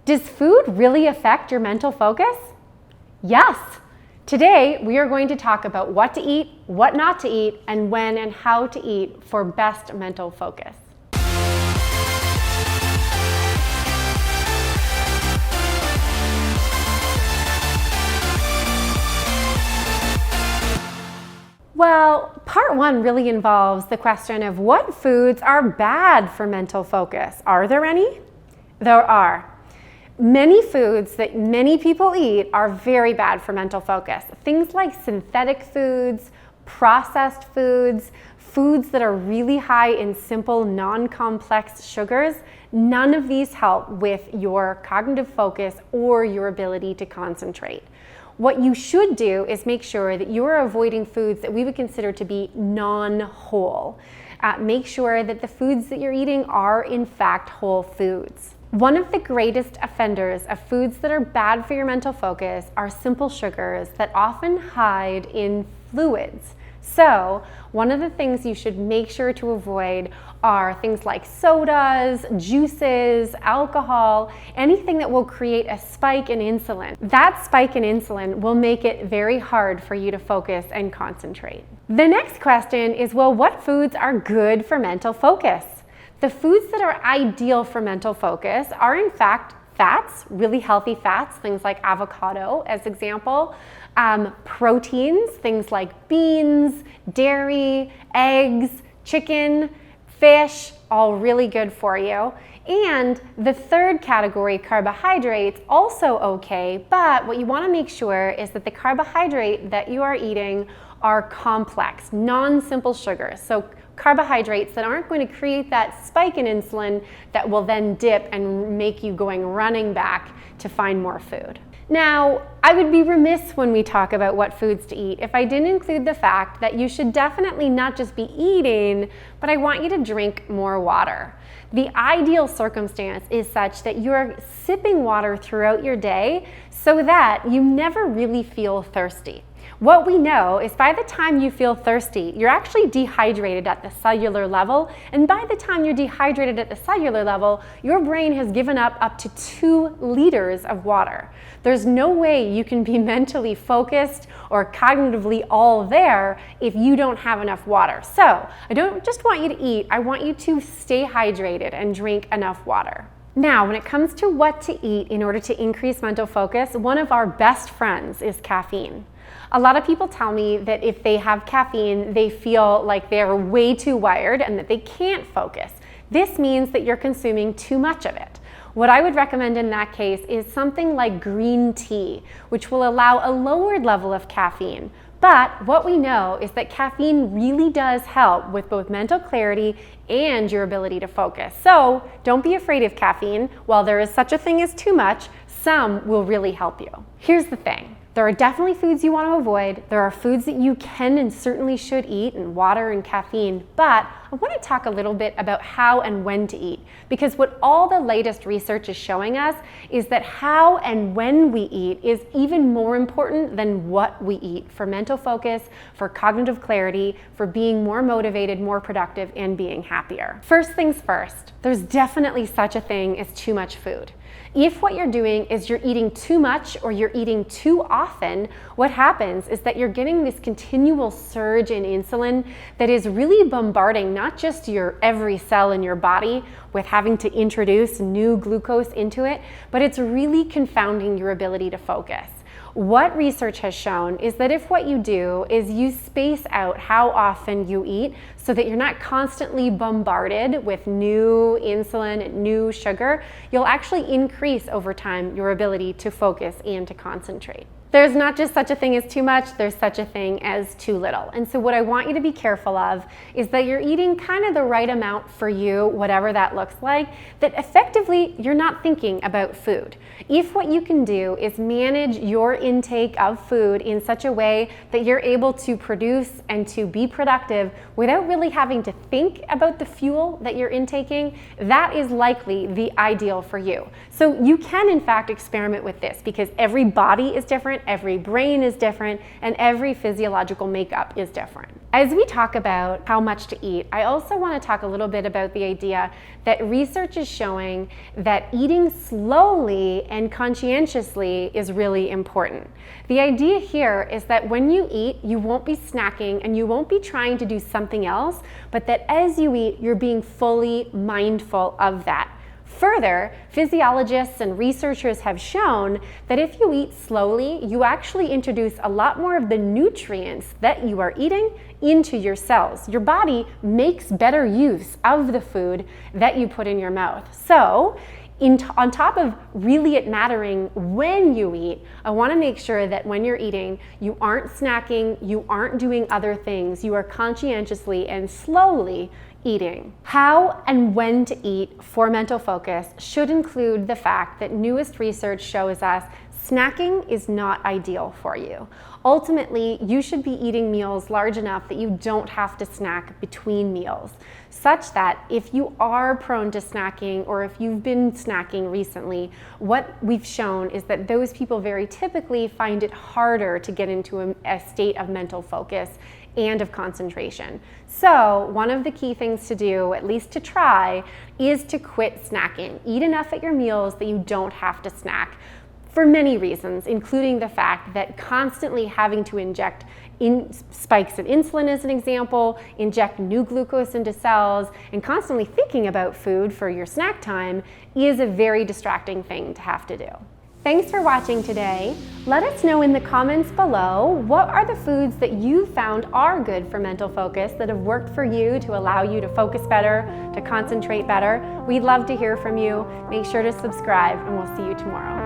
Does food really affect your mental focus? Yes. Today, we are going to talk about what to eat, what not to eat, and when and how to eat for best mental focus. Well, part one really involves the question of what foods are bad for mental focus. Are there any? There are. Many foods that many people eat are very bad for mental focus. Things like synthetic foods, processed foods, foods that are really high in simple, non-complex sugars, none of these help with your cognitive focus or your ability to concentrate. What you should do is make sure that you are avoiding foods that we would consider to be non-whole. Make sure that the foods that you're eating are in fact whole foods. One of the greatest offenders of foods that are bad for your mental focus are simple sugars that often hide in fluids. So, one of the things you should make sure to avoid are things like sodas, juices, alcohol, anything that will create a spike in insulin. That spike in insulin will make it very hard for you to focus and concentrate. The next question is, well, what foods are good for mental focus? The foods that are ideal for mental focus are in fact fats, really healthy fats, things like avocado as example, proteins, things like beans, dairy, eggs, chicken, fish, all really good for you. And the third category, carbohydrates, also okay, but what you want to make sure is that the carbohydrate that you are eating are complex, non-simple sugars. So carbohydrates that aren't going to create that spike in insulin that will then dip and make you going running back to find more food. Now, I would be remiss when we talk about what foods to eat if I didn't include the fact that you should definitely not just be eating, but I want you to drink more water. The ideal circumstance is such that you're sipping water throughout your day so that you never really feel thirsty. What we know is by the time you feel thirsty, you're actually dehydrated at the cellular level, and by the time you're dehydrated at the cellular level, your brain has given up to 2 liters of water. There's no way you can be mentally focused or cognitively all there if you don't have enough water. So I don't just want you to eat, I want you to stay hydrated and drink enough water. Now, when it comes to what to eat in order to increase mental focus, one of our best friends is caffeine. A lot of people tell me that if they have caffeine, they feel like they're way too wired and that they can't focus. This means that you're consuming too much of it. What I would recommend in that case is something like green tea, which will allow a lowered level of caffeine. But what we know is that caffeine really does help with both mental clarity and your ability to focus. So don't be afraid of caffeine. While there is such a thing as too much, some will really help you. Here's the thing. There are definitely foods you want to avoid. There are foods that you can and certainly should eat, and water and caffeine, but I want to talk a little bit about how and when to eat, because what all the latest research is showing us is that how and when we eat is even more important than what we eat for mental focus, for cognitive clarity, for being more motivated, more productive, and being happier. First things first, there's definitely such a thing as too much food. If what you're doing is you're eating too much or you're eating too often, what happens is that you're getting this continual surge in insulin that is really bombarding not just your every cell in your body with having to introduce new glucose into it, but it's really confounding your ability to focus. What research has shown is that if what you do is you space out how often you eat so that you're not constantly bombarded with new insulin, new sugar, you'll actually increase over time your ability to focus and to concentrate. There's not just such a thing as too much, there's such a thing as too little. And so what I want you to be careful of is that you're eating kind of the right amount for you, whatever that looks like, that effectively you're not thinking about food. If what you can do is manage your intake of food in such a way that you're able to produce and to be productive without really having to think about the fuel that you're intaking, that is likely the ideal for you. So you can in fact experiment with this because every body is different, every brain is different, and every physiological makeup is different. As we talk about how much to eat, I also want to talk a little bit about the idea that research is showing that eating slowly and conscientiously is really important. The idea here is that when you eat, you won't be snacking and you won't be trying to do something else, but that as you eat, you're being fully mindful of that. Further, physiologists and researchers have shown that if you eat slowly, you actually introduce a lot more of the nutrients that you are eating into your cells. Your body makes better use of the food that you put in your mouth. So, on top of really it mattering when you eat, I want to make sure that when you're eating, you aren't snacking, you aren't doing other things, you are conscientiously and slowly eating. How and when to eat for mental focus should include the fact that newest research shows us snacking is not ideal for you. Ultimately, you should be eating meals large enough that you don't have to snack between meals, such that if you are prone to snacking or if you've been snacking recently, what we've shown is that those people very typically find it harder to get into a state of mental focus and of concentration. So one of the key things to do, at least to try, is to quit snacking. Eat enough at your meals that you don't have to snack, for many reasons, including the fact that constantly having to inject spikes in insulin, as an example, inject new glucose into cells, and constantly thinking about food for your snack time is a very distracting thing to have to do. Thanks for watching today. Let us know in the comments below, what are the foods that you found are good for mental focus that have worked for you to allow you to focus better, to concentrate better? We'd love to hear from you. Make sure to subscribe, and we'll see you tomorrow.